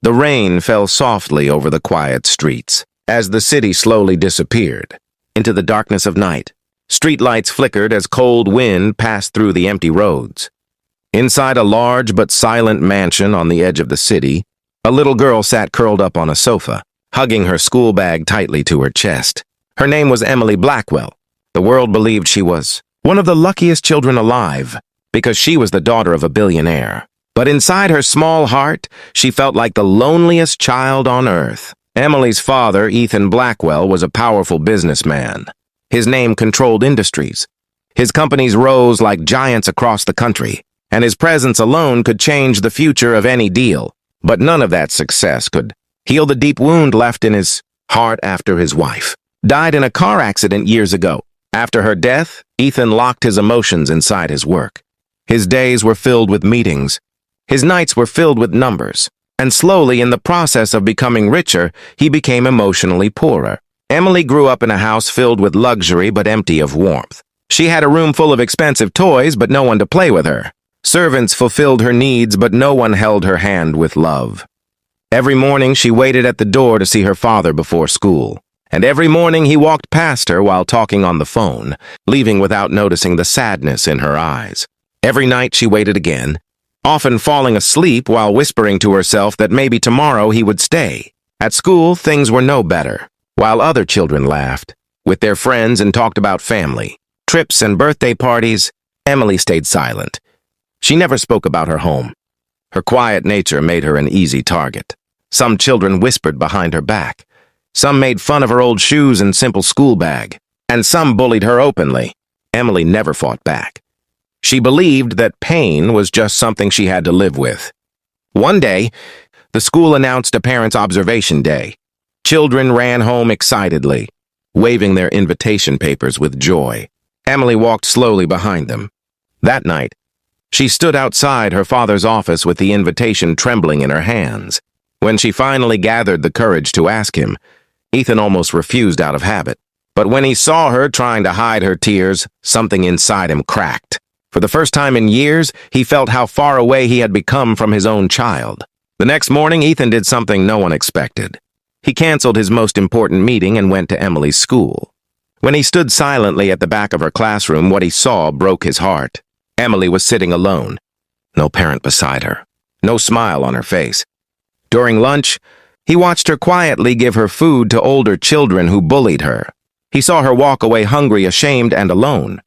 The rain fell softly over the quiet streets as the city slowly disappeared into the darkness of night. Streetlights flickered as cold wind passed through the empty roads. Inside a large but silent mansion on the edge of the city, a little girl sat curled up on a sofa, hugging her school bag tightly to her chest. Her name was Emily Blackwell. The world believed she was one of the luckiest children alive because she was the daughter of a billionaire. But inside her small heart, she felt like the loneliest child on earth. Emily's father, Ethan Blackwell, was a powerful businessman. His name controlled industries. His companies rose like giants across the country, and his presence alone could change the future of any deal. But none of that success could heal the deep wound left in his heart after his wife died in a car accident years ago. After her death, Ethan locked his emotions inside his work. His days were filled with meetings. His nights were filled with numbers. And slowly, in the process of becoming richer, he became emotionally poorer. Emily grew up in a house filled with luxury but empty of warmth. She had a room full of expensive toys but no one to play with her. Servants fulfilled her needs but no one held her hand with love. Every morning she waited at the door to see her father before school. And every morning he walked past her while talking on the phone, leaving without noticing the sadness in her eyes. Every night she waited again, often falling asleep while whispering to herself that maybe tomorrow he would stay. At school, things were no better. While other children laughed with their friends and talked about family, trips, and birthday parties, Emily stayed silent. She never spoke about her home. Her quiet nature made her an easy target. Some children whispered behind her back. Some made fun of her old shoes and simple school bag, and some bullied her openly. Emily never fought back. She believed that pain was just something she had to live with. One day, the school announced a parents' observation day. Children ran home excitedly, waving their invitation papers with joy. Emily walked slowly behind them. That night, she stood outside her father's office with the invitation trembling in her hands. When she finally gathered the courage to ask him, Ethan almost refused out of habit. But when he saw her trying to hide her tears, something inside him cracked. For the first time in years, he felt how far away he had become from his own child. The next morning, Ethan did something no one expected. He canceled his most important meeting and went to Emily's school. When he stood silently at the back of her classroom, what he saw broke his heart. Emily was sitting alone. No parent beside her. No smile on her face. During lunch, he watched her quietly give her food to older children who bullied her. He saw her walk away hungry, ashamed, and alone.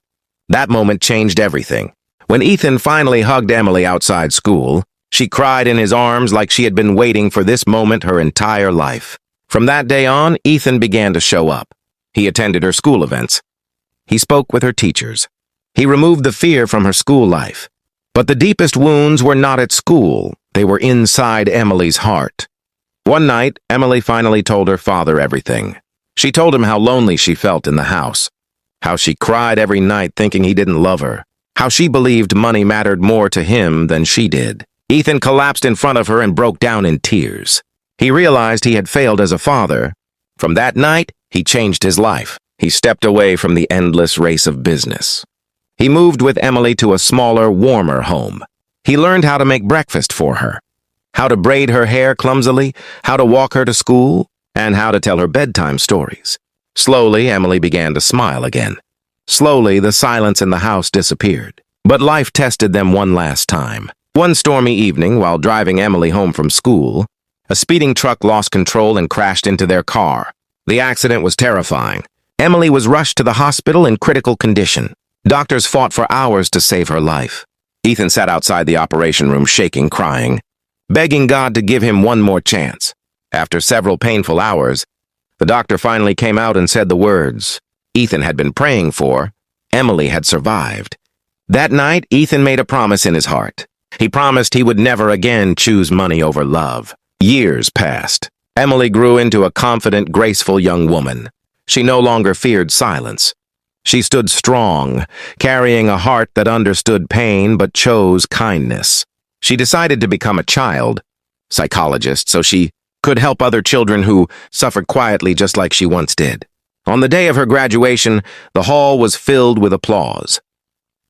That moment changed everything. When Ethan finally hugged Emily outside school, she cried in his arms like she had been waiting for this moment her entire life. From that day on, Ethan began to show up. He attended her school events. He spoke with her teachers. He removed the fear from her school life. But the deepest wounds were not at school. They were inside Emily's heart. One night, Emily finally told her father everything. She told him how lonely she felt in the house, how she cried every night thinking he didn't love her, how she believed money mattered more to him than she did. Ethan collapsed in front of her and broke down in tears. He realized he had failed as a father. From that night, he changed his life. He stepped away from the endless race of business. He moved with Emily to a smaller, warmer home. He learned how to make breakfast for her, how to braid her hair clumsily, how to walk her to school, and how to tell her bedtime stories. Slowly, Emily began to smile again. Slowly, the silence in the house disappeared. But life tested them one last time. One stormy evening, while driving Emily home from school, a speeding truck lost control and crashed into their car. The accident was terrifying. Emily was rushed to the hospital in critical condition. Doctors fought for hours to save her life. Ethan sat outside the operation room shaking, crying, begging God to give him one more chance. After several painful hours, the doctor finally came out and said the words Ethan had been praying for. Emily had survived. That night, Ethan made a promise in his heart. He promised he would never again choose money over love. Years passed. Emily grew into a confident, graceful young woman. She no longer feared silence. She stood strong, carrying a heart that understood pain but chose kindness. She decided to become a child psychologist so she could help other children who suffered quietly just like she once did. On the day of her graduation, the hall was filled with applause.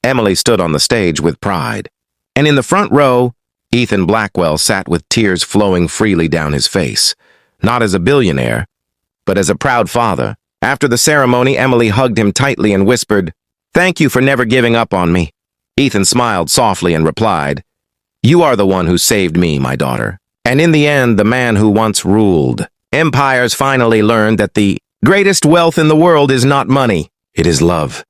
Emily stood on the stage with pride, and in the front row, Ethan Blackwell sat with tears flowing freely down his face, not as a billionaire, but as a proud father. After the ceremony, Emily hugged him tightly and whispered, "Thank you for never giving up on me." Ethan smiled softly and replied, "You are the one who saved me, my daughter." And in the end, the man who once ruled empires finally learned that the greatest wealth in the world is not money, it is love.